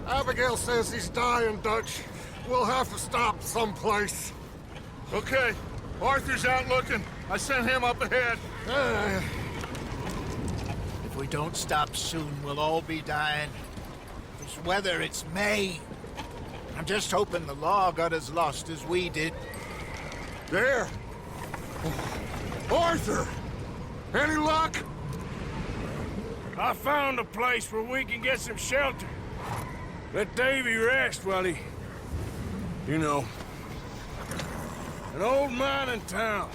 Abigail says he's dying, Dutch. We'll have to stop someplace. Okay. Arthur's out looking. I sent him up ahead. If we don't stop soon, we'll all be dying. This weather, it's May. I'm just hoping the law got as lost as we did. There! Arthur! Any luck? I found a place where we can get some shelter. Let Davy rest while he... You know. An old mining town.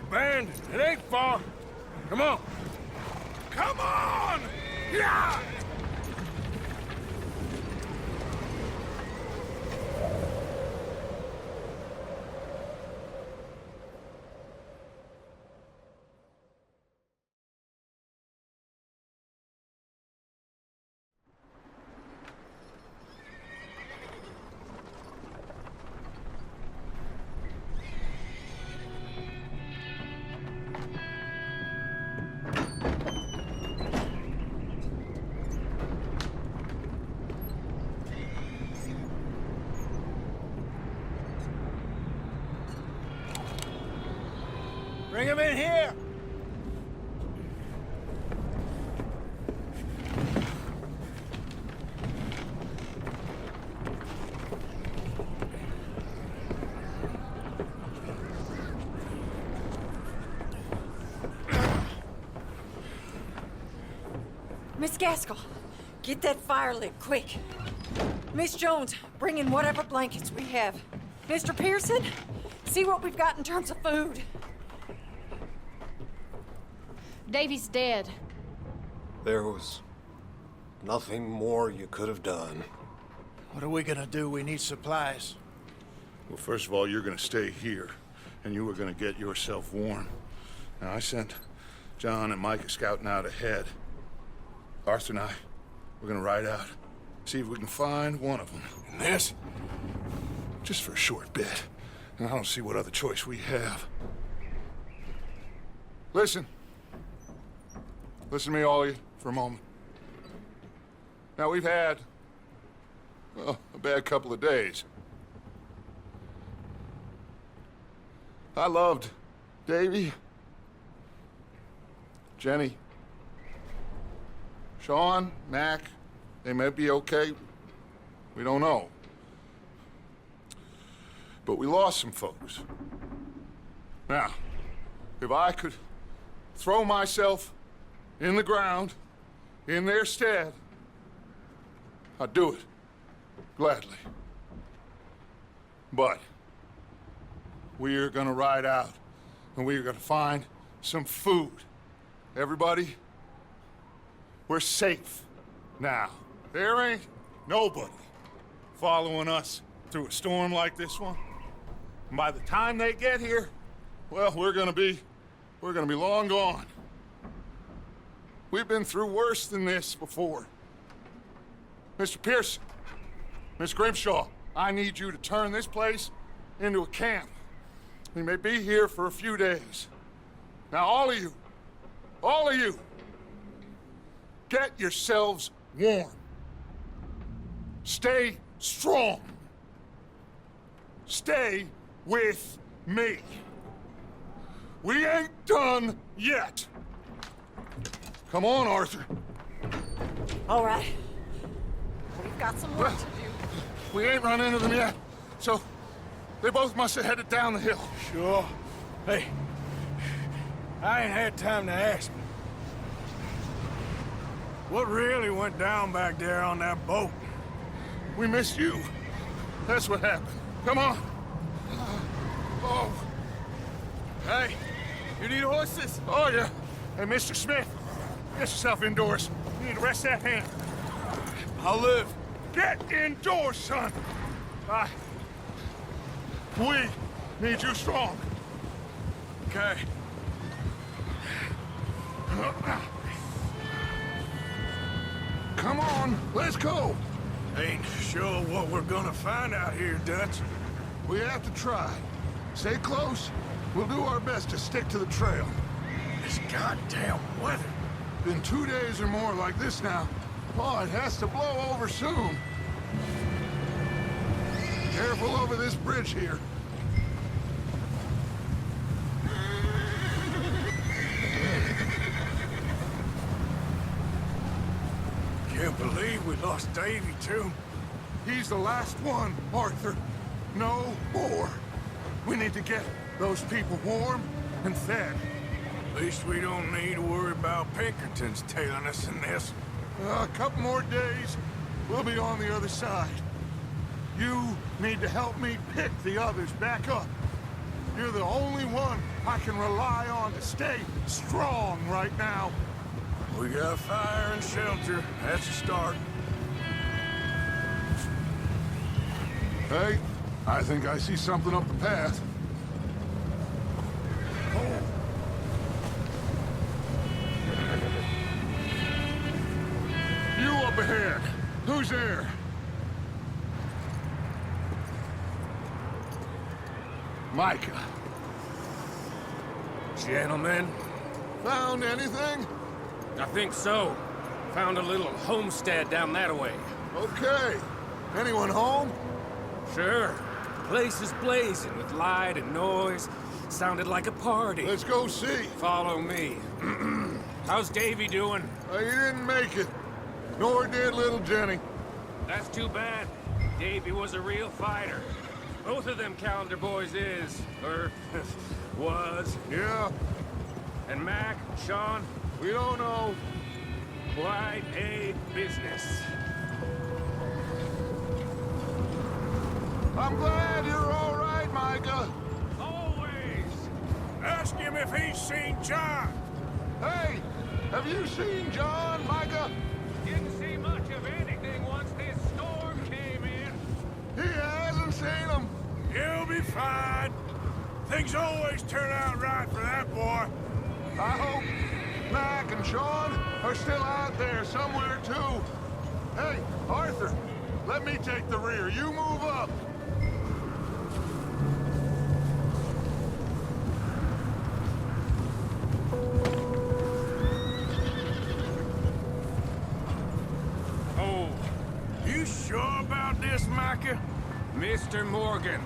Abandoned. It ain't far. Come on. Come on! Yeah! Bring him in here! Miss Gaskell, get that fire lit, quick. Miss Jones, bring in whatever blankets we have. Mr. Pearson, see what we've got in terms of food. Davy's dead. There was nothing more you could have done. What are we gonna do? We need supplies. Well, first of all, you're gonna stay here, and you were gonna get yourself warm. Now, I sent John and Micah scouting out ahead. Arthur and I, we're gonna ride out, see if we can find one of them. And this, just for a short bit. And I don't see what other choice we have. Listen. Listen to me, all of you, for a moment. Now, we've had, well, a bad couple of days. I loved Davy, Jenny, Sean, Mac. They may be okay. We don't know. But we lost some folks. Now, if I could throw myself in the ground, in their stead, I'd do it, gladly. But we're gonna ride out, and we're gonna find some food. Everybody, we're safe now. There ain't nobody following us through a storm like this one. And by the time they get here, well, we're gonna be long gone. We've been through worse than this before. Mr. Pearson, Miss Grimshaw, I need you to turn this place into a camp. We may be here for a few days. Now, all of you, get yourselves warm. Stay strong. Stay with me. We ain't done yet. Come on, Arthur. All right. We've got some work to do. We ain't run into them yet, so they both must have headed down the hill. Sure. Hey, I ain't had time to ask. What really went down back there on that boat? We missed you. That's what happened. Come on. Oh. Hey, you need horses? Oh, yeah. Hey, Mr. Smith, get yourself indoors. You need to rest that hand. I'll live. Get indoors, son. We need you strong. Okay. Come on, let's go. Ain't sure what we're gonna find out here, Dutch. We have to try. Stay close. We'll do our best to stick to the trail. This goddamn weather. Been 2 days or more like this now. Oh, it has to blow over soon. Careful over this bridge here. Can't believe we lost Davy, too. He's the last one, Arthur. No more. We need to get those people warm and fed. At least we don't need to worry about Pinkertons tailing us in this. A couple more days, we'll be on the other side. You need to help me pick the others back up. You're the only one I can rely on to stay strong right now. We got fire and shelter. That's a start. Hey, I think I see something up the path. You up ahead. Who's there? Micah. Gentlemen, Found anything? I think so. Found a little homestead down that way. Okay. Anyone home? Sure. Place is blazing with light and noise. Sounded like a party. Let's go see. Follow me. How's Davy doing? He didn't make it. Nor did little Jenny. That's too bad. Davy was a real fighter. Both of them Calendar boys is, or was. Yeah, And Mac, Sean, we don't know. quite a business. I'm glad you're all right, Micah. Always. ask him if he's seen John. Hey, have you seen John, Micah? Didn't see much of anything once this storm came in. He hasn't seen him. He'll be fine. Things always turn out right for that boy. I hope Mac and Sean are still out there somewhere, too. Hey, Arthur, let me take the rear. You move up. Oh, You sure about this, Micah? Mr. Morgan,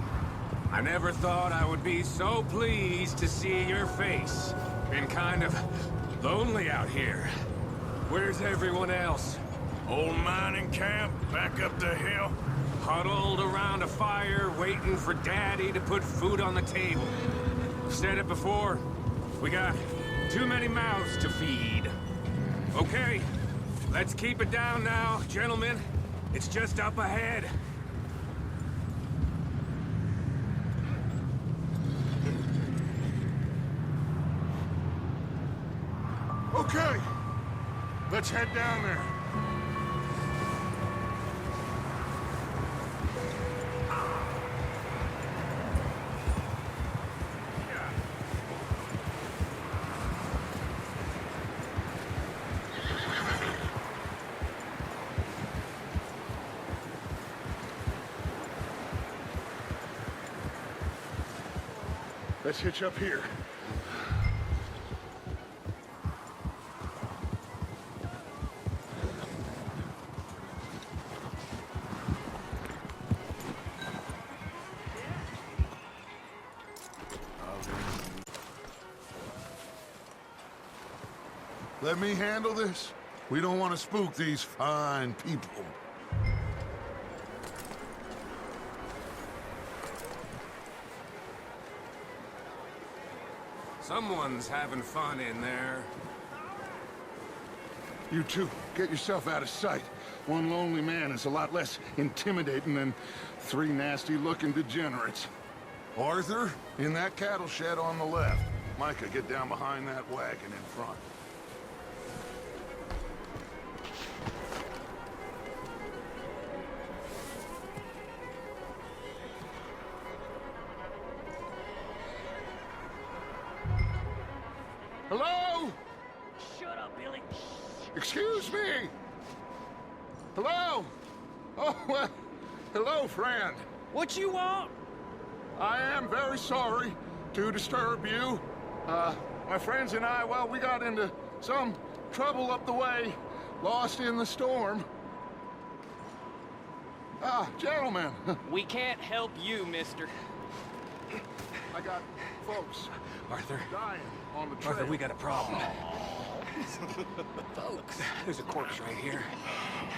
I never thought I would be so pleased to see your face. Been kind of lonely out here. Where's everyone else? Old mining camp, back up the hill. Huddled around a fire, waiting for Daddy to put food on the table. Said it before, we got too many mouths to feed. Okay, let's keep it down now, gentlemen. It's just up ahead. Okay, let's head down there. Let's hitch up here. Let me handle this. We don't want to spook these fine people. Someone's having fun in there. You two, get yourself out of sight. One lonely man is a lot less intimidating than three nasty-looking degenerates. Arthur, in that cattle shed on the left. Micah, get down behind that wagon in front. Hello? Shut up, Billy. Excuse me? Hello? Oh, well, hello, friend. What you want? I am very sorry to disturb you. My friends and I, well, we got into some trouble up the way, lost in the storm. Ah, gentlemen. We can't help you, mister. I got folks Arthur, dying on the trail. Arthur, we got a problem. Folks, there's a corpse right here.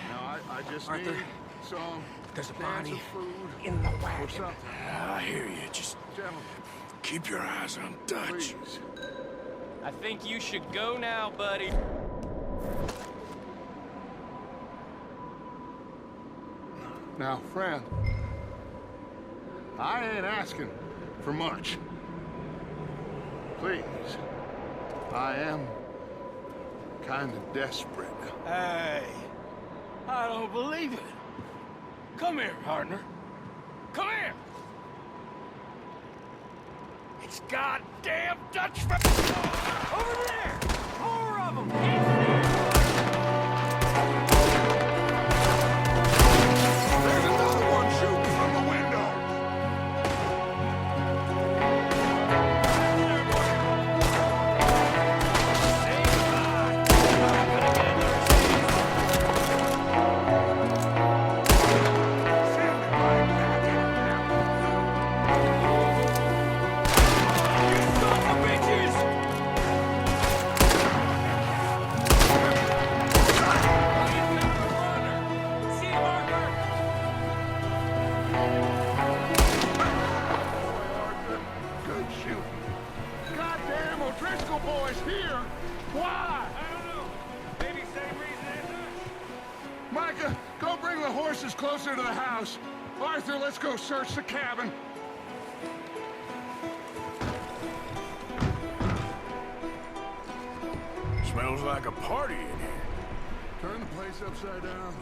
Now, I just Arthur, need some there's a cans body of food in the or wagon. something. I hear you. Just Gentlemen, keep your eyes on Dutch. please. I think you should go now, buddy. Now, friend, I ain't asking for much. Please, I am kind of desperate. Hey, I don't believe it. Come here, partner. Come here. It's goddamn Dutch. Over there. More of them. There's another one shooting from the window. Good shooting. Goddamn O'Driscoll boys here. Why? I don't know. Maybe same reason as us. Micah, go bring the horses closer to the house. Arthur, let's go search the cabin. Smells like a party in here. Turn the place upside down.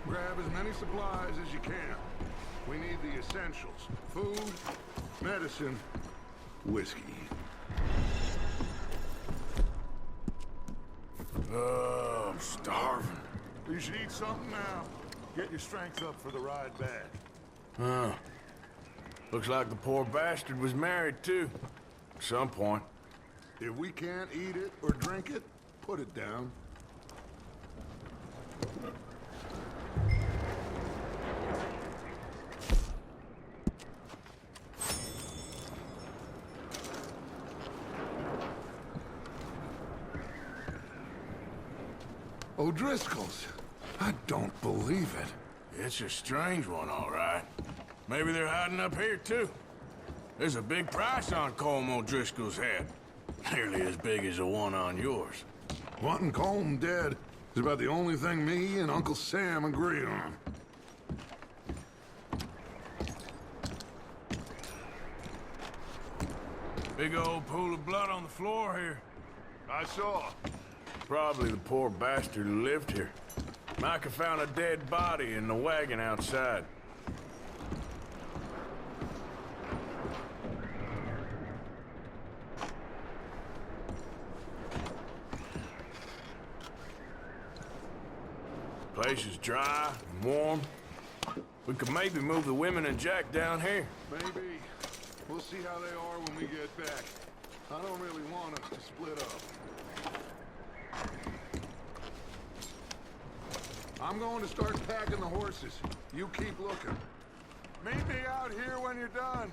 Grab as many supplies as you can. We need the essentials. Food, medicine, whiskey. Oh, I'm starving. You should eat something now. Get your strength up for the ride back. Huh. Looks like the poor bastard was married, too. At some point. If we can't eat it or drink it, put it down. O'Driscoll's. I don't believe it. It's a strange one, all right. Maybe they're hiding up here, too. There's a big price on Colm O'Driscoll's head. Nearly as big as the one on yours. Wanting Colm dead is about the only thing me and Uncle Sam agree on. Big old pool of blood on the floor here. I saw. Probably the poor bastard who lived here. Micah found a dead body in the wagon outside. Place is dry and warm. We could maybe move the women and Jack down here. Maybe. We'll see how they are when we get back. I don't really want us to split up. I'm going to start packing the horses. You keep looking. Meet me out here when you're done.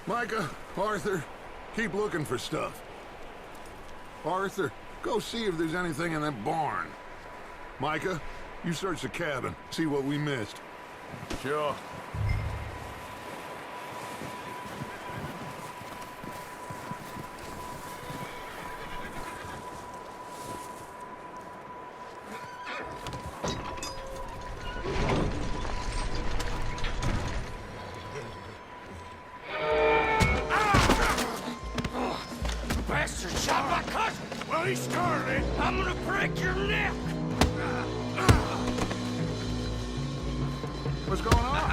Micah, Arthur, Keep looking for stuff. Arthur, go see if there's anything in that barn. Micah, you search the cabin, see what we missed. Sure. Bastard shot my cousin! Well, he started it. I'm gonna break your neck! What's going on?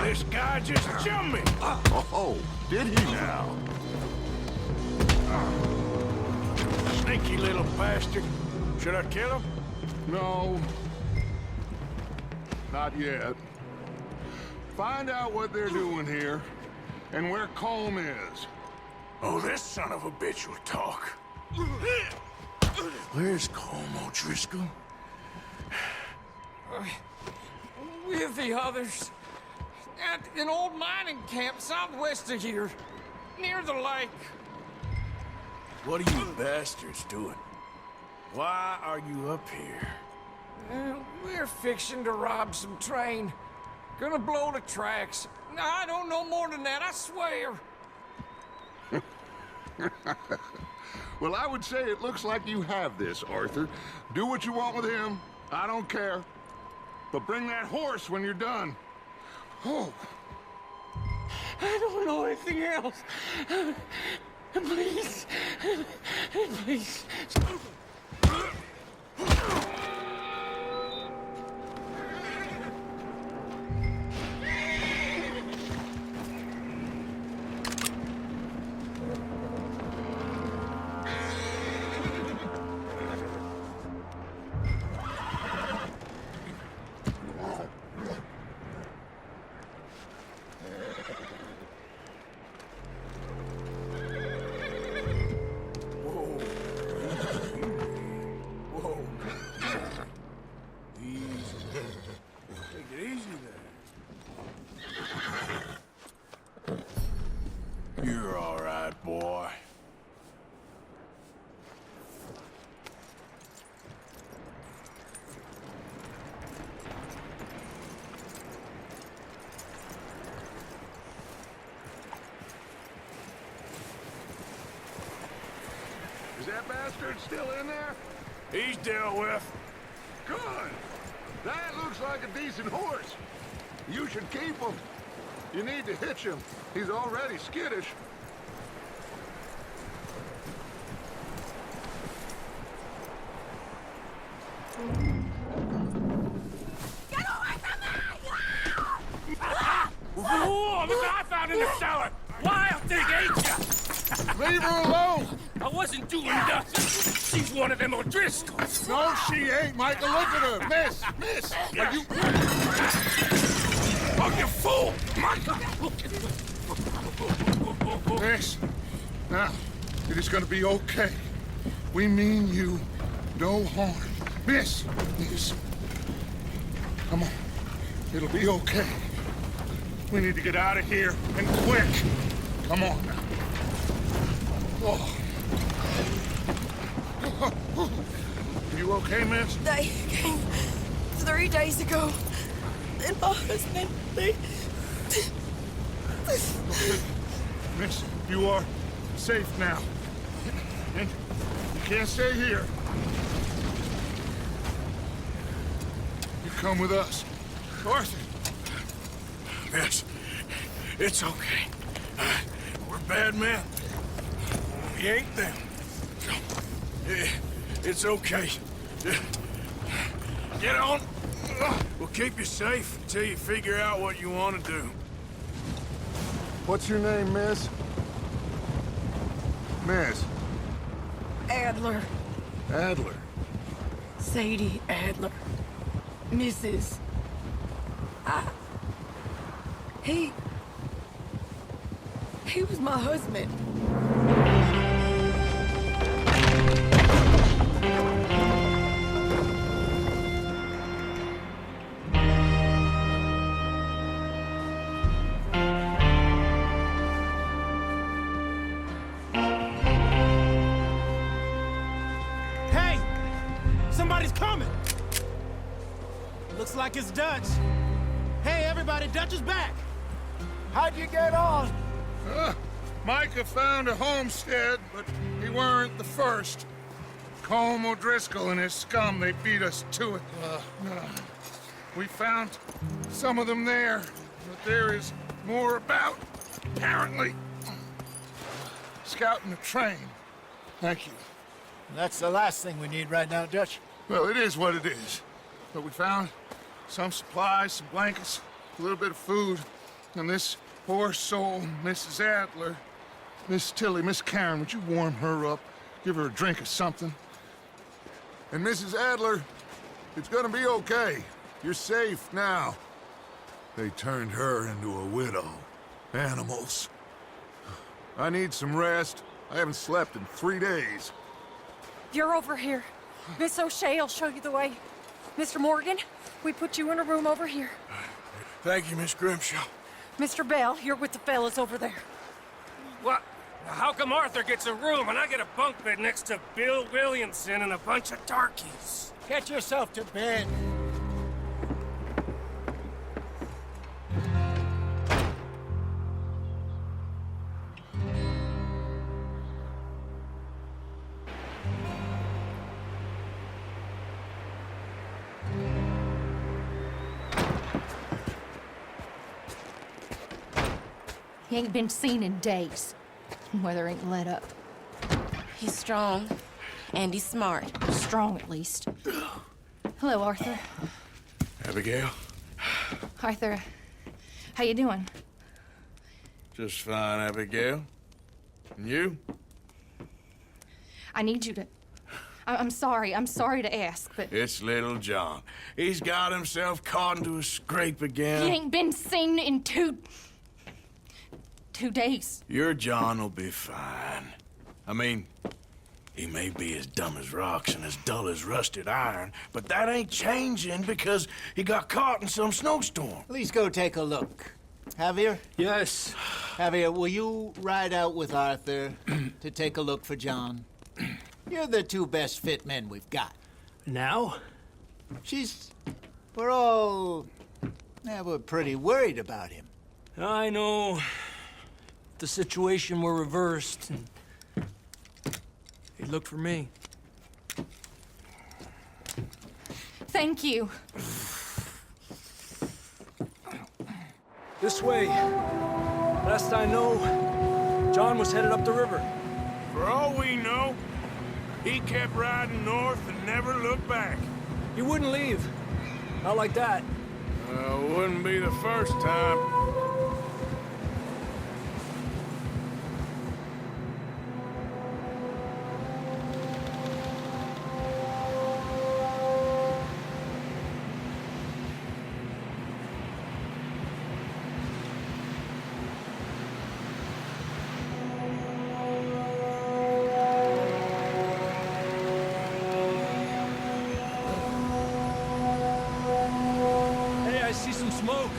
This guy just jumped me! Oh, did he now? Sneaky little bastard. Should I kill him? No. Not yet. Find out what they're doing here, and where Colm is. Oh, this son of a bitch will talk. Where's Colm O'Driscoll? With the others. At an old mining camp southwest of here. Near the lake. What are you bastards doing? Why are you up here? We're fixing to rob some train. Gonna blow the tracks. I don't know more than that, I swear. Well, I would say it looks like you have this, Arthur. Do what you want with him. I don't care. But bring that horse when you're done. Oh. I don't know anything else. Please. Please. Take it easy there. You're all right, boy. Is that bastard still in there? He's dealt with. Good. That looks like a decent horse. You should keep him. You need to hitch him. He's already skittish. Whoa, look what I found in the cellar! Wild thing, ain't ya? Leave her alone! I wasn't doing nothing. She's one of them O'Driscolls. No, she ain't, Michael. Look at her. Miss! Are you... Oh, you fool! Miss, now, it is gonna be okay. We mean you no harm. Miss! Come on. It'll be okay. We need to get out of here, and quick. Come on now. Oh. You okay, miss? They came 3 days ago. And my husband, they... Miss, you are safe now. And you can't stay here. You come with us. Arthur! Miss, it's okay. We're bad men. We ain't them. It's okay. Get on. We'll keep you safe until you figure out what you want to do. What's your name, miss? Miss? Adler. Adler. Sadie Adler. Mrs. He was my husband. Looks like it's Dutch. Hey, everybody, Dutch is back. How'd you get on? Micah found a homestead, but he weren't the first. Colm O'Driscoll and his scum, they beat us to it. We found some of them there, but there is more about, apparently. Scouting the train. Thank you. That's the last thing we need right now, Dutch. Well, it is what it is. But we found some supplies, some blankets, a little bit of food, and this poor soul, Mrs. Adler. Miss Tilly, Miss Karen, would you warm her up? Give her a drink or something? And Mrs. Adler, it's gonna be okay. You're safe now. They turned her into a widow. Animals. I need some rest. I haven't slept in 3 days. You're over here. Miss O'Shea will show you the way. Mr. Morgan, we put you in a room over here. Thank you, Miss Grimshaw. Mr. Bell, you're with the fellas over there. What? How come Arthur gets a room and I get a bunk bed next to Bill Williamson and a bunch of darkies? Get yourself to bed. He ain't been seen in days. Weather ain't let up. He's strong, and he's smart. Strong, at least. Hello, Arthur. Abigail? Arthur, how you doing? Just fine, Abigail. And you? I need you to... I'm sorry to ask, but... It's little John. He's got himself caught into a scrape again. He ain't been seen in 2 days. Your John will be fine. I mean, he may be as dumb as rocks and as dull as rusted iron, but that ain't changing because he got caught in some snowstorm. Please go take a look. Javier? Yes. Javier, will you ride out with Arthur to take a look for John? You're the 2 best fit men we've got. Now? We're pretty worried about him. I know. The situation were reversed, and he'd look for me. Thank you. This way. Last I know, John was headed up the river. For all we know, he kept riding north and never looked back. He wouldn't leave. Not like that. Wouldn't be the first time. Smoke.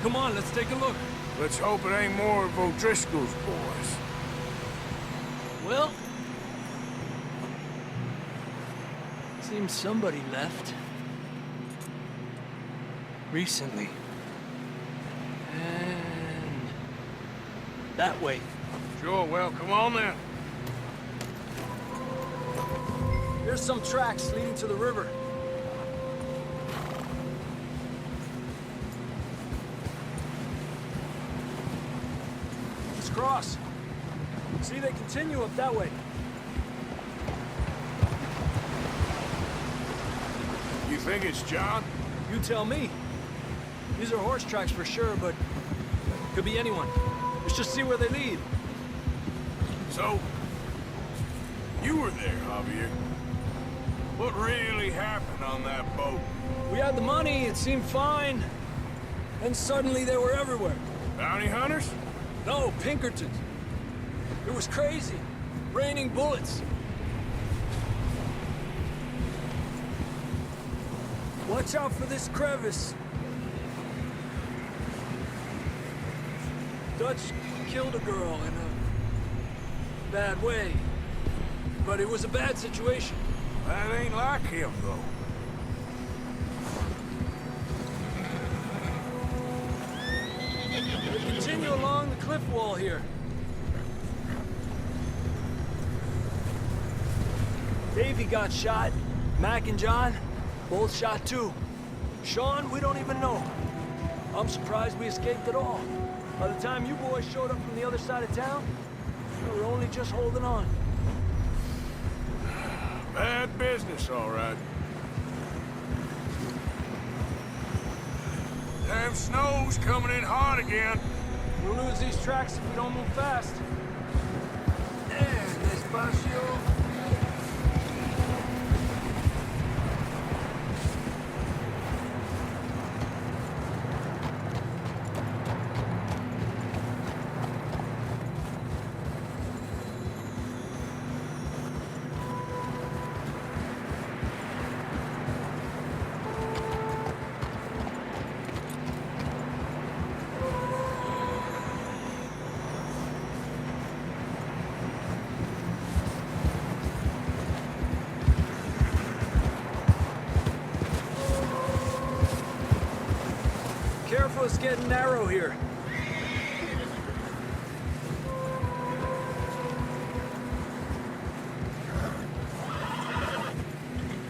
Come on, let's take a look. Let's hope it ain't more of O'Driscoll's boys. Well, seems somebody left. Recently. And that way. Sure, well, come on then. There's some tracks leading to the river. Cross. See, they continue up that way. You think it's John? You tell me. These are horse tracks for sure, but could be anyone. Let's just see where they lead. So, you were there, Javier. What really happened on that boat? We had the money, it seemed fine. Then suddenly they were everywhere. Bounty hunters? No, Pinkertons. It was crazy. Raining bullets. Watch out for this crevice. Dutch killed a girl in a bad way. But it was a bad situation. That ain't like him, though. cliff wall here. Davey got shot. Mac and John, both shot too. Sean, we don't even know. I'm surprised we escaped at all. By the time you boys showed up from the other side of town, we were only just holding on. Bad business, all right. Damn snow's coming in hard again. We'll lose these tracks if we don't move fast. Despacio. Careful, it's getting narrow here.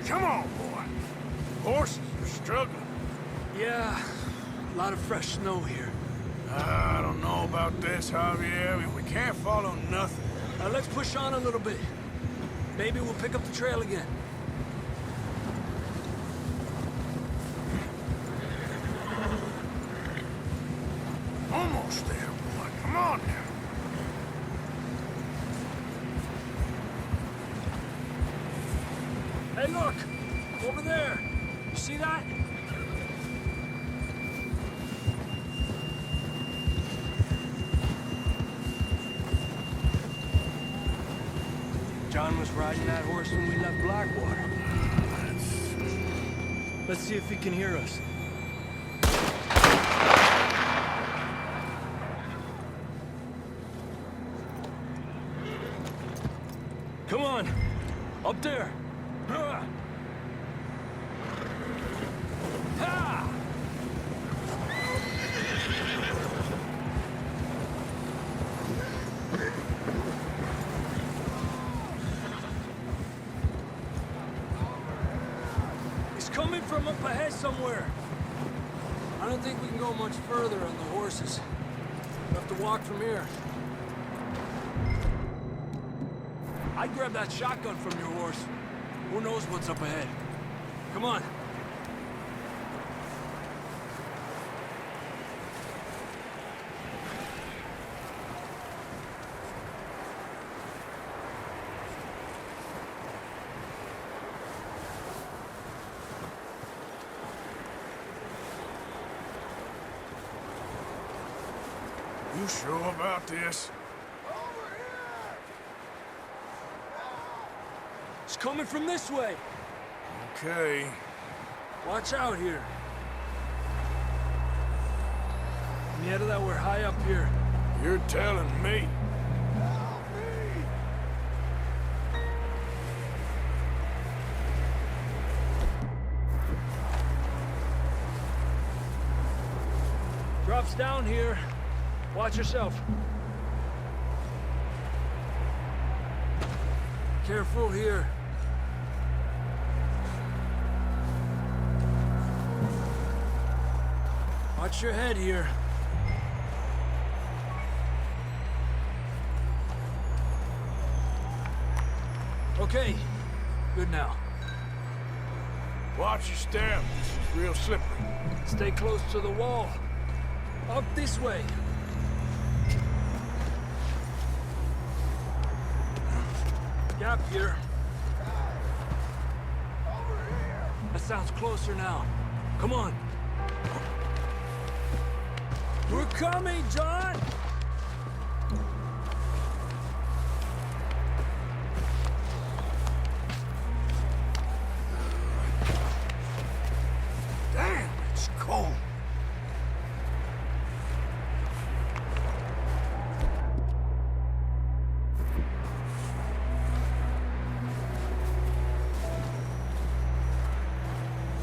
Come on, boy. Horses are struggling. Yeah, a lot of fresh snow here. I don't know about this, Javier. We can't follow nothing. Let's push on a little bit. Maybe we'll pick up the trail again. Almost there, boy. Come on now. Hey, look! Over there! You see that? John was riding that horse when we left Blackwater. Let's see if he can hear us. Come on! Up there! Ha! Ha! He's coming from up ahead somewhere. I don't think we can go much further on the horses. We'll have to walk from here. I'd grab that shotgun from your horse. Who knows what's up ahead? Come on. You sure about this? It's coming from this way. Okay. Watch out here. Mierda, that we're high up here. You're telling me. Drops down here. Watch yourself. Careful here. Watch your head here. Okay, good now. Watch your step. This is real slippery. Stay close to the wall. Up this way. Gap here. That sounds closer now. Come on. We're coming, John! Damn, it's cold.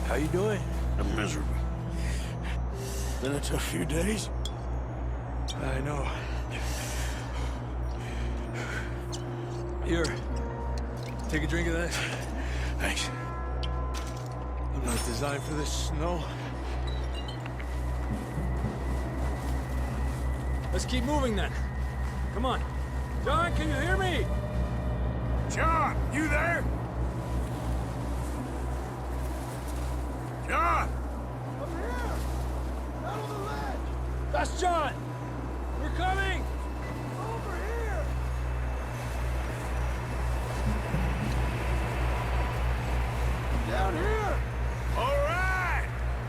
How you doing? I'm miserable. Been a tough few days. I know. Here, take a drink of that. Thanks. I'm not designed for this snow. Let's keep moving then. Come on. John, can you hear me? John, you there? John! I'm here! Out on the ledge! That's John! We're coming! Over here! Down here! All right!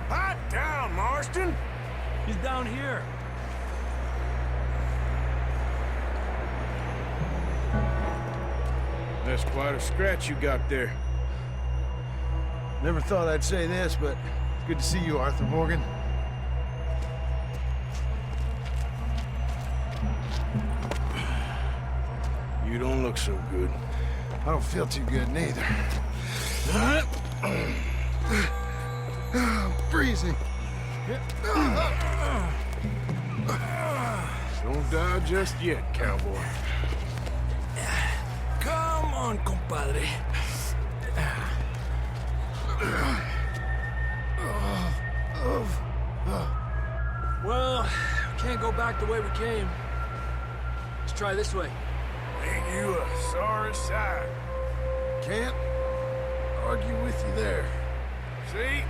Hot down, Marston! He's down here. That's quite a scratch you got there. Never thought I'd say this, but it's good to see you, Arthur Morgan. You don't look so good. I don't feel too good, neither. I'm freezing. Don't die just yet, cowboy. Come on, compadre. Well, we can't go back the way we came. Let's try this way. Ain't you a sorry sight? Can't argue with you there. See?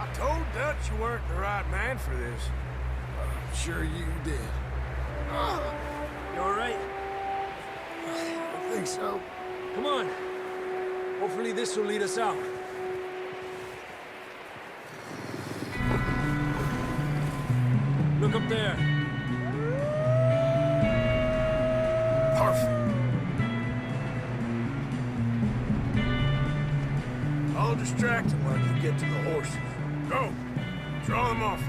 I told Dutch you weren't the right man for this. I'm sure you did. You all right? I think so. Come on. Hopefully this will lead us out. Look up there. Perfect. I'll distract him when you get to the horses. Go. Draw them off.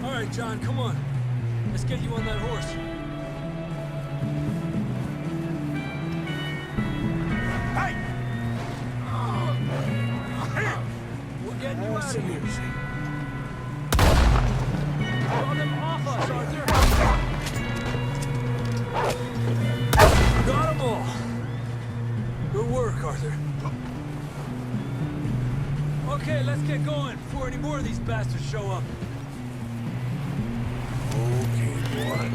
All right, John, come on. Let's get you on that horse. Hey! We're getting you out of here. Draw them off us, Arthur. Got them all. Good work, Arthur. Okay, let's get going before any more of these bastards show up. Okay, boy.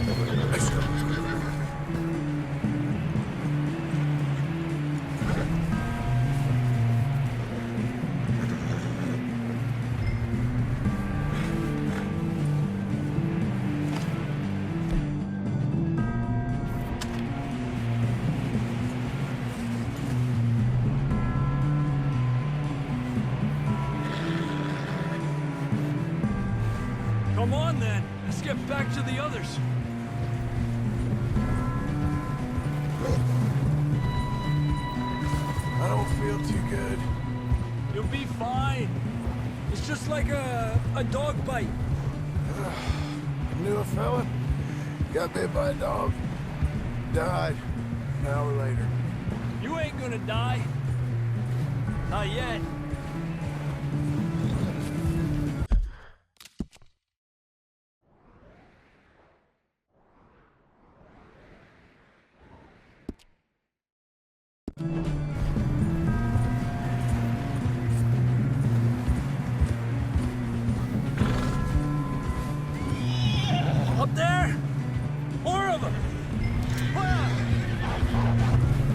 Let's go. Come on, then. Let's get back to the others. I don't feel too good. You'll be fine. It's just like a dog bite. Knew a fella, got bit by a dog, died an hour later. You ain't gonna die. Not yet. Up there? More of them!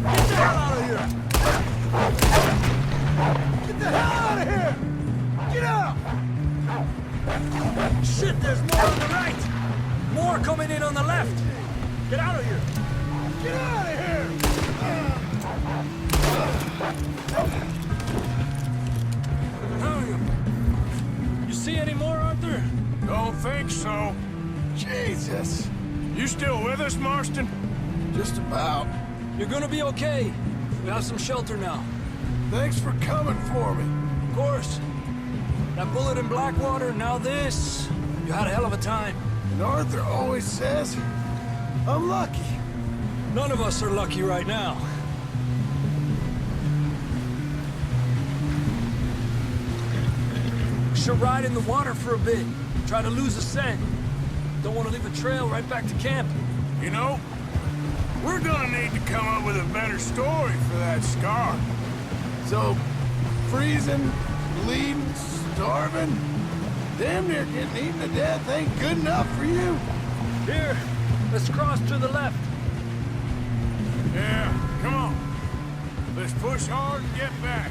Get the hell out of here! Get the hell out of here! Get out! Shit, there's more on the right! More coming in on the left! Get out of here! Get out of here! How are you? You see any more, Arthur? Don't think so. Jesus! You still with us, Marston? Just about. You're gonna be okay. We have some shelter now. Thanks for coming for me. Of course. That bullet in Blackwater, now this. You had a hell of a time. And Arthur always says, I'm lucky. None of us are lucky right now. We should ride in the water for a bit. Try to lose a scent. Don't want to leave a trail right back to camp. You know, we're gonna need to come up with a better story for that scar. So, freezing, bleeding, starving, damn near getting eaten to death ain't good enough for you? Here, let's cross to the left. Yeah, come on. Let's push hard and get back.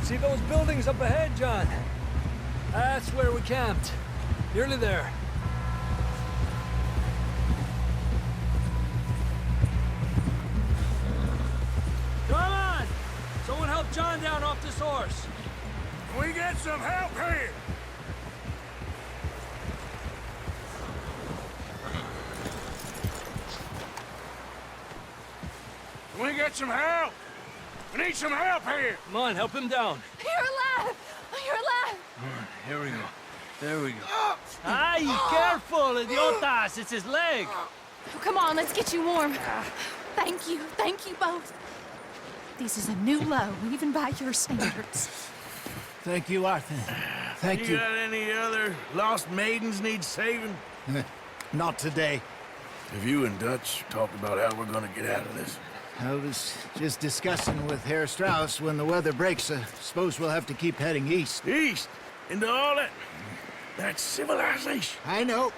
See those buildings up ahead, John? That's where we camped. Nearly there. Come on! Someone help John down off this horse. Can we get some help here? Can we get some help? We need some help here. Come on, help him down. You're alive! You're alive! Here we go. There we go. Ay, careful, idiotas! It's his leg. Oh, come on, let's get you warm. Thank you both. This is a new low, even by your standards. Thank you, Arthur. Thank you. Got any other lost maidens need saving? Not today. Have you and Dutch talked about how we're gonna get out of this? I was just discussing with Herr Strauss when the weather breaks. I suppose we'll have to keep heading east. East? Into all that civilization. I know.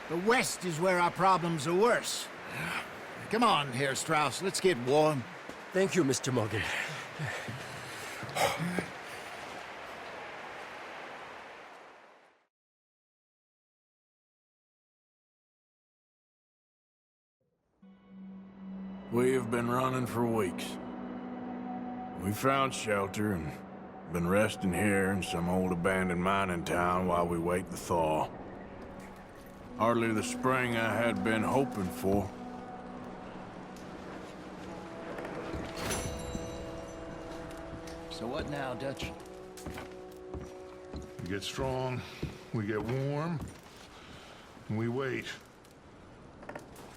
The west is where our problems are worse. Come on, Herr Strauss, let's get warm. Thank you, Mr. Morgan. We have been running for weeks. We found shelter and been resting here in some old abandoned mining town while we wait the thaw. Hardly the spring I had been hoping for. So what now, Dutch? We get strong, we get warm, and we wait.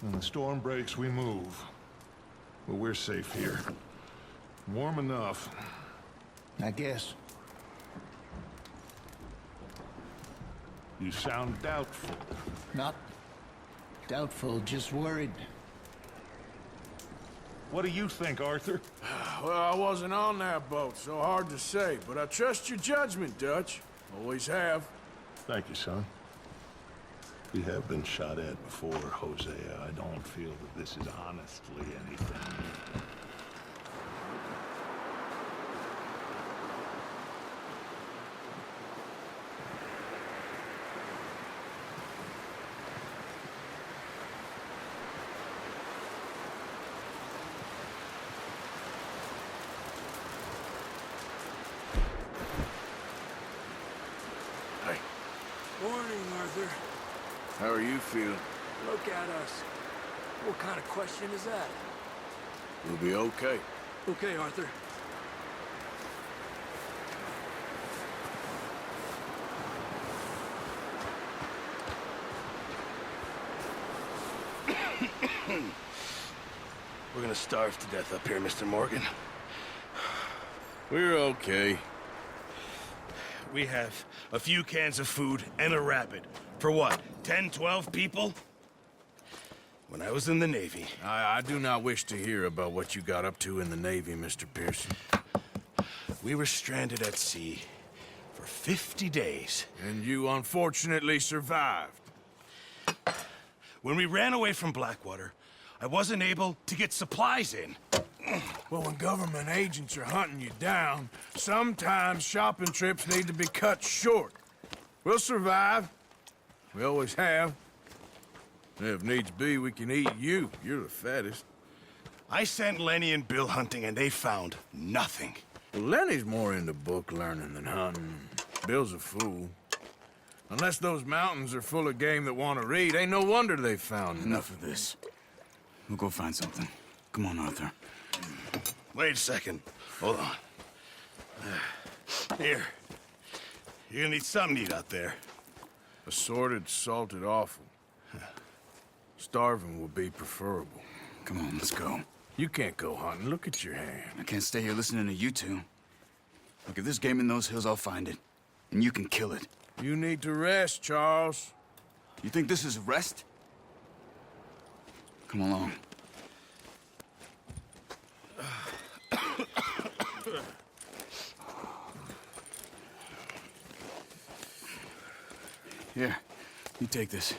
When the storm breaks, we move. But we're safe here. Warm enough. I guess. You sound doubtful. Not doubtful, just worried. What do you think, Arthur? Well, I wasn't on that boat, so hard to say, but I trust your judgment, Dutch. Always have. Thank you, son. We have been shot at before, Hosea. I don't feel that this is honestly anything new. Morning, Arthur. How are you feeling? Look at us. What kind of question is that? We'll be okay. Okay, Arthur. We're gonna starve to death up here, Mr. Morgan. We're okay. We have a few cans of food and a rapid. For what, 10, 12 people? When I was in the Navy... I do not wish to hear about what you got up to in the Navy, Mr. Pearson. We were stranded at sea for 50 days. And you unfortunately survived. When we ran away from Blackwater, I wasn't able to get supplies in. Well, when government agents are hunting you down, sometimes shopping trips need to be cut short. We'll survive. We always have. If needs be, we can eat you. You're the fattest. I sent Lenny and Bill hunting, and they found nothing. Well, Lenny's more into book learning than hunting. Bill's a fool. Unless those mountains are full of game that want to read, ain't no wonder they found Enough of this. We'll go find something. Come on, Arthur. Wait a second. Hold on. Here. You're gonna need something to eat out there. Assorted, salted offal. Starving would be preferable. Come on, let's go. You can't go hunting. Look at your hand. I can't stay here listening to you two. Look, if there's game in those hills, I'll find it. And you can kill it. You need to rest, Charles. You think this is rest? Come along. Here, you take this.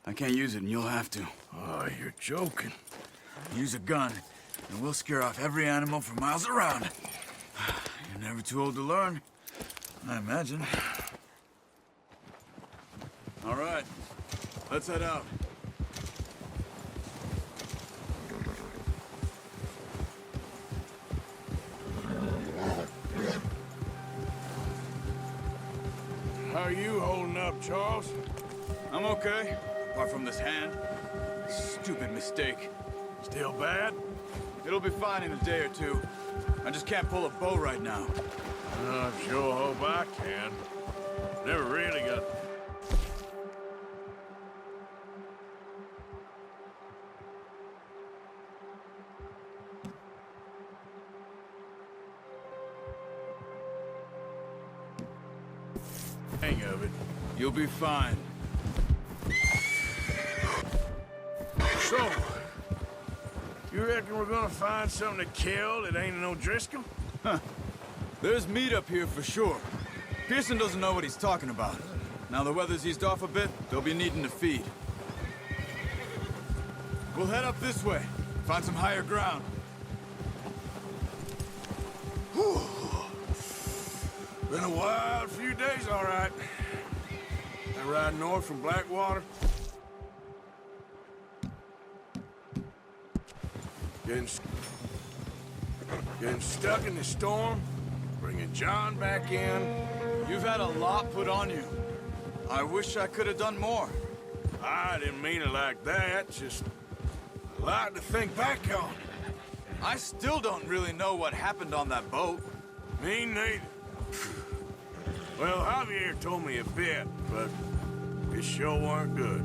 I can't use it, and you'll have to. Oh, you're joking. Use a gun, and we'll scare off every animal for miles around. You're never too old to learn, I imagine. All right, let's head out. How are you holding up, Charles? I'm okay, apart from this hand. Stupid mistake. Still bad? It'll be fine in a day or two. I just can't pull a bow right now. I sure hope I can. Never really got... hang of it. You'll be fine. So, you reckon we're gonna find something to kill that ain't an O'Driscoll? Huh. There's meat up here for sure. Pearson doesn't know what he's talking about. Now the weather's eased off a bit, they'll be needing to feed. We'll head up this way, find some higher ground. Whew. Been a wild few days, all right. I ride north from Blackwater. Getting stuck in the storm, bringing John back in. You've had a lot put on you. I wish I could have done more. I didn't mean it like that, just a lot to think back on. I still don't really know what happened on that boat. Me neither. Well, Javier told me a bit, but it sure weren't good.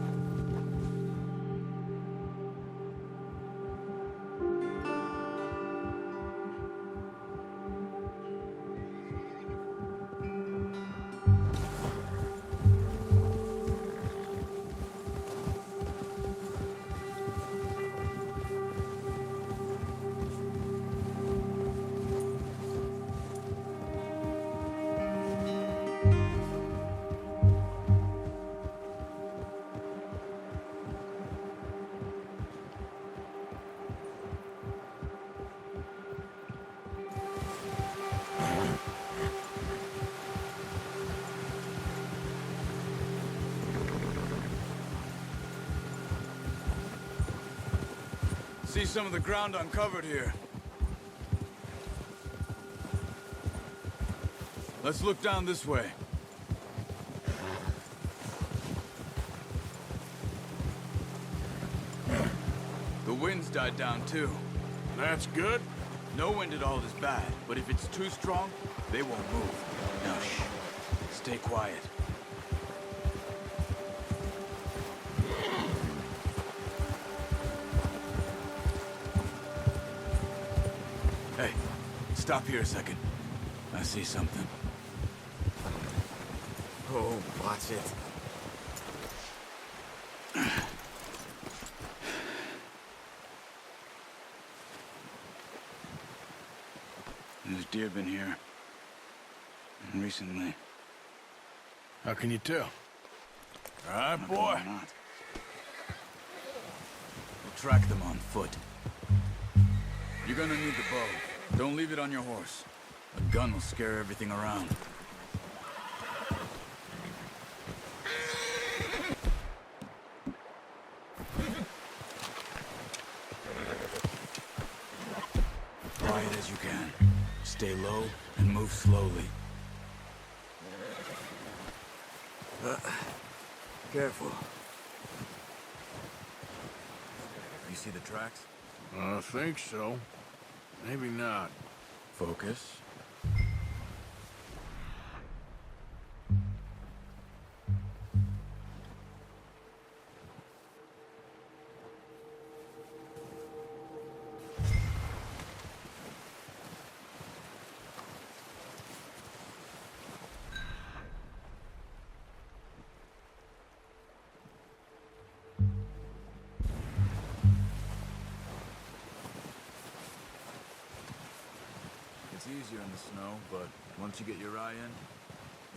See some of the ground uncovered here. Let's look down this way. The wind's died down too. That's good. No wind at all is bad, but if it's too strong, they won't move. Now shh. Stay quiet. Hey, stop here a second. I see something. Oh, watch it. There's deer been here. Recently. How can you tell? All right, boy. Why not? We'll track them on foot. You're gonna need the bow. Don't leave it on your horse. A gun will scare everything around. Quiet as you can. Stay low and move slowly. Careful. You see the tracks? I think so. Maybe not. Focus. easier in the snow, but once you get your eye in,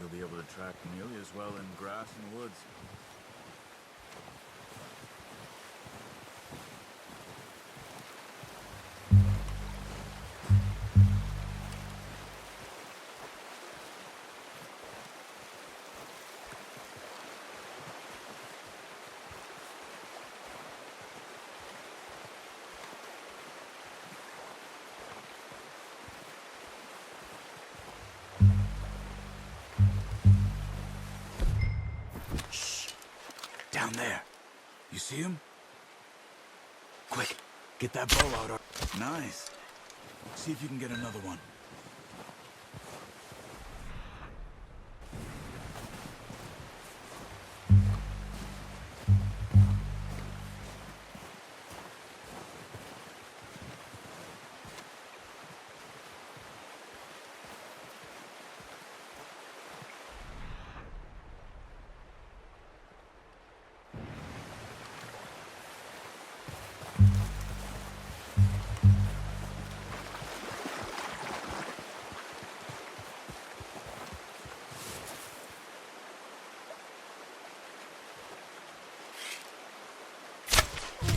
you'll be able to track nearly as well in grass and woods. Down there. You see him? Quick, get that bow out. Nice. See if you can get another one.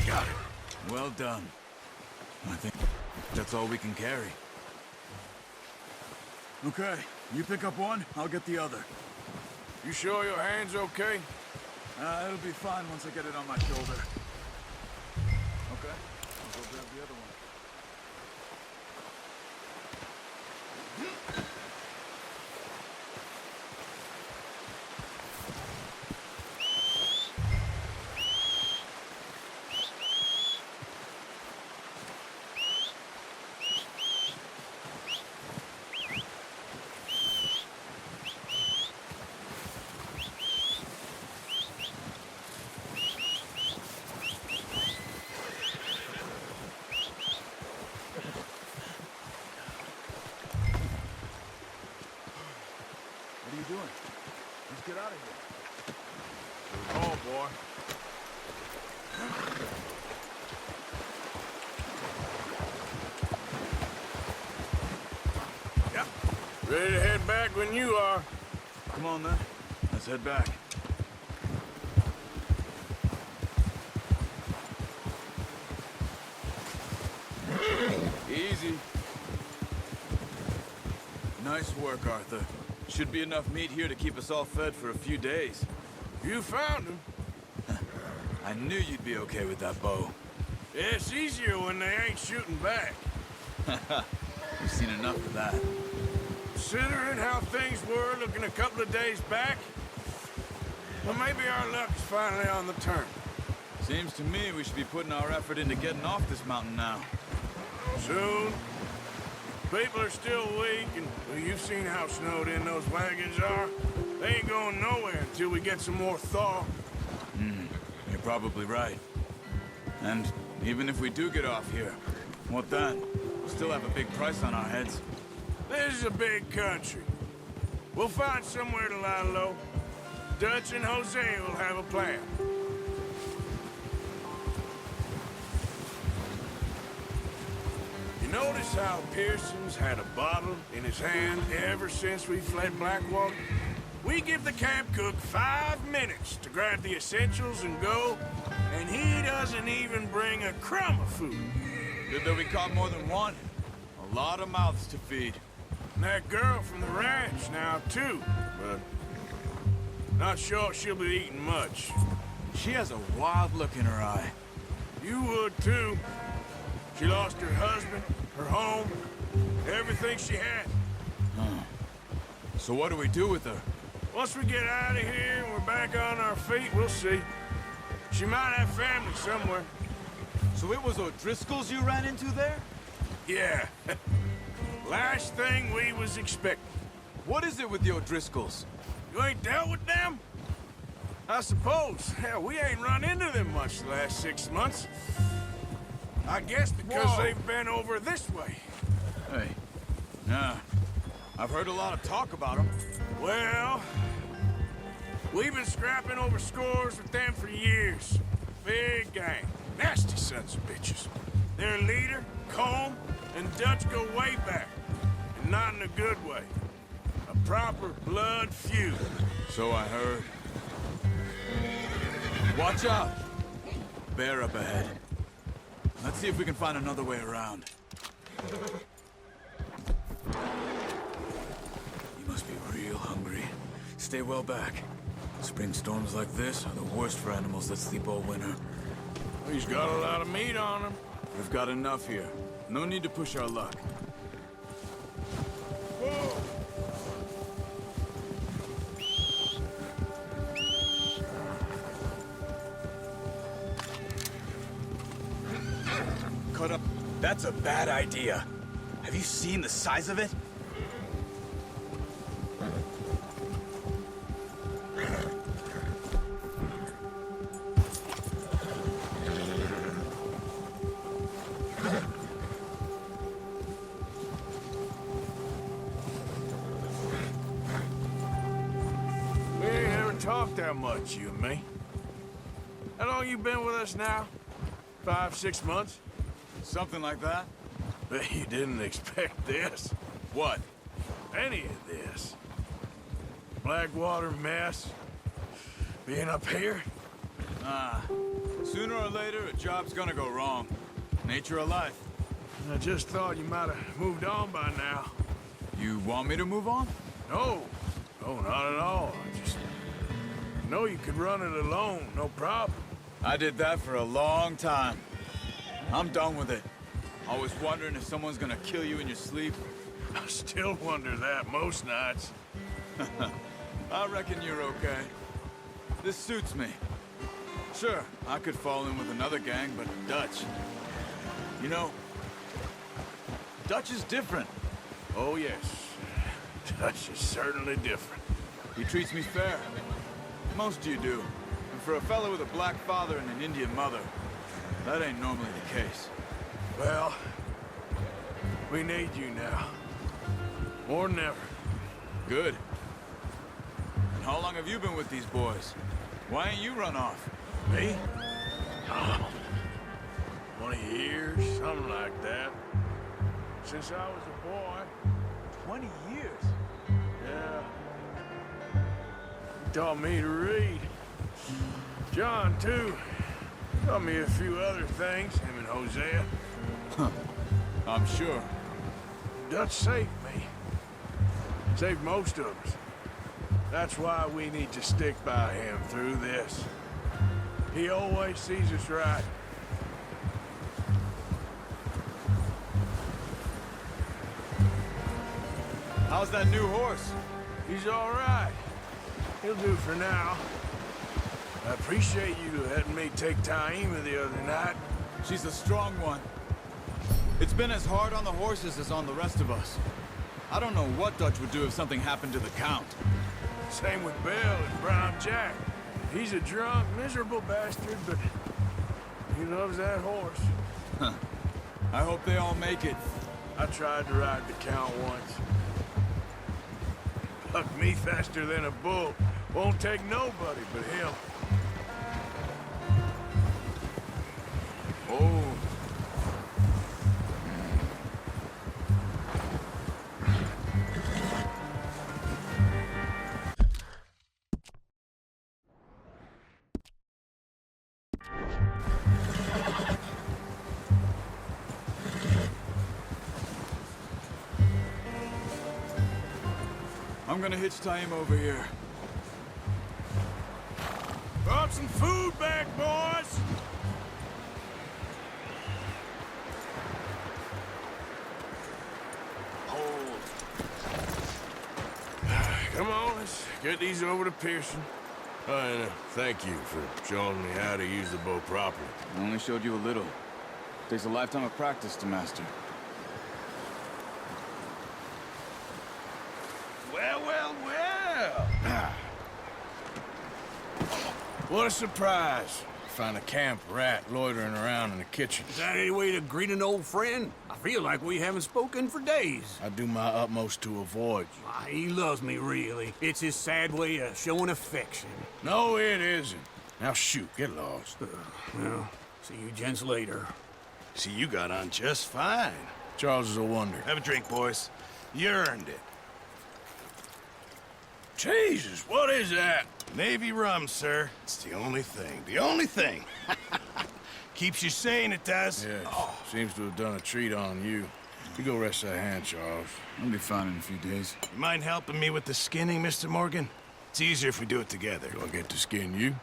Got it. Well done. I think that's all we can carry. Okay, you pick up one, I'll get the other. You sure your hand's okay? It'll be fine once I get it on my shoulder. Okay, I'll go grab the other one. What are you doing? Let's get out of here. Good call, boy. Yep. Ready to head back when you are. Come on, then. Let's head back. Easy. Nice work, Arthur. Should be enough meat here to keep us all fed for a few days. You found him. I knew you'd be okay with that bow. Yeah, it's easier when they ain't shooting back. We've seen enough of that. Considering how things were looking a couple of days back, well, maybe our luck is finally on the turn. Seems to me we should be putting our effort into getting off this mountain now. Soon. People are still weak, and well, you've seen how snowed in those wagons are. They ain't going nowhere until we get some more thaw. You're probably right. And even if we do get off here, what then? We'll still have a big price on our heads. This is a big country. We'll find somewhere to lie low. Dutch and Jose will have a plan. You notice how Pearson's had a bottle in his hand ever since we fled Blackwater? We give the camp cook 5 minutes to grab the essentials and go, and he doesn't even bring a crumb of food. Good that we caught more than one. A lot of mouths to feed. And that girl from the ranch now, too, but not sure she'll be eating much. She has a wild look in her eye. You would, too. She lost her husband, her home, everything she had. So what do we do with her? Once we get out of here and we're back on our feet, we'll see. She might have family somewhere. So it was O'Driscoll's you ran into there? Yeah. Last thing we was expecting. What is it with the O'Driscolls? You ain't dealt with them? I suppose. Hell, we ain't run into them much the last 6 months. I guess because they've been over this way. Hey. Nah. I've heard a lot of talk about them. Well, we've been scrapping over scores with them for years. Big gang. Nasty sons of bitches. Their leader, Colm, and Dutch go way back. And but not in a good way. A proper blood feud. So I heard. Watch out! Bear up ahead. Let's see if we can find another way around. You must be real hungry. Stay well back. Spring storms like this are the worst for animals that sleep all winter. He's got a lot of meat on him. We've got enough here. No need to push our luck. Whoa! Cut up. That's a bad idea. Have you seen the size of it? We ain't ever talked that much, you and me. How long you been with us now? 5, 6 months? Something like that. Bet you didn't expect this. What? Any of this. Blackwater mess. Being up here? Sooner or later, a job's gonna go wrong. Nature of life. I just thought you might have moved on by now. You want me to move on? No. No, not at all. I just know you could run it alone, no problem. I did that for a long time. I'm done with it. Always wondering if someone's gonna kill you in your sleep. I still wonder that most nights. I reckon you're okay. This suits me. Sure, I could fall in with another gang, but Dutch... You know, Dutch is different. Oh, yes. Dutch is certainly different. He treats me fair. Most of you do. And for a fellow with a black father and an Indian mother, that ain't normally the case. Well, we need you now. More than ever. Good. And how long have you been with these boys? Why ain't you run off? Me? Oh, 20 years, something like that. Since I was a boy. 20 years? Yeah. He taught me to read. John, too. Taught me a few other things, him and Hosea. Huh. I'm sure. Dutch saved me. Saved most of us. That's why we need to stick by him through this. He always sees us right. How's that new horse? He's all right. He'll do for now. I appreciate you letting me take Taima the other night. She's a strong one. It's been as hard on the horses as on the rest of us. I don't know what Dutch would do if something happened to the Count. Same with Bill and Brown Jack. He's a drunk, miserable bastard, but he loves that horse. Huh. I hope they all make it. I tried to ride the Count once. Bucked me faster than a bull. Won't take nobody but him. Oh. I'm gonna hitch Taima over here. Brought some food back, boys! Hold. Come on, let's get these over to Pearson. And thank you for showing me how to use the bow properly. I only showed you a little. Takes a lifetime of practice to master. Well, well, well! What a surprise. Find a camp rat loitering around in the kitchen. Is that any way to greet an old friend? I feel like we haven't spoken for days. I do my utmost to avoid you. Why, he loves me, really. It's his sad way of showing affection. No, it isn't. Now shoot, get lost. Well, see you gents later. See, you got on just fine. Charles is a wonder. Have a drink, boys. You earned it. Jesus, what is that? Navy rum, sir. It's the only thing. The only thing. Keeps you sane, it does. Yes, seems to have done a treat on you. You go rest that hand, Charles. I'll be fine in a few days. You mind helping me with the skinning, Mr. Morgan? It's easier if we do it together. Do I get to skin you?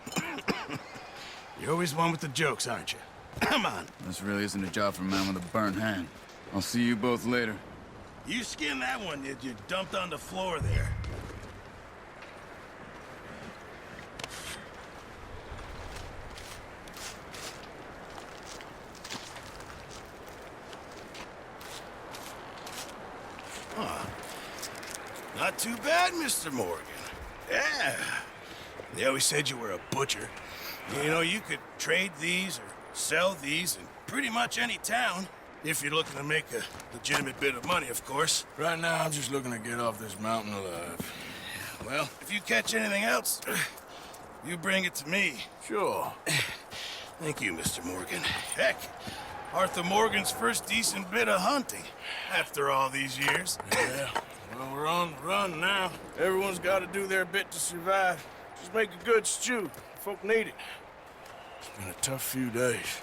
You're always one with the jokes, aren't you? Come on. This really isn't a job for a man with a burnt hand. I'll see you both later. You skinned that one that you dumped on the floor there. Huh. Not too bad, Mr. Morgan. Yeah. They always said you were a butcher. You know, you could trade these or sell these in pretty much any town. If you're looking to make a legitimate bit of money, of course. Right now, I'm just looking to get off this mountain alive. Well, if you catch anything else, you bring it to me. Sure. Thank you, Mr. Morgan. Heck, Arthur Morgan's first decent bit of hunting after all these years. Yeah, well, we're on the run now. Everyone's got to do their bit to survive. Just make a good stew. Folk need it. It's been a tough few days.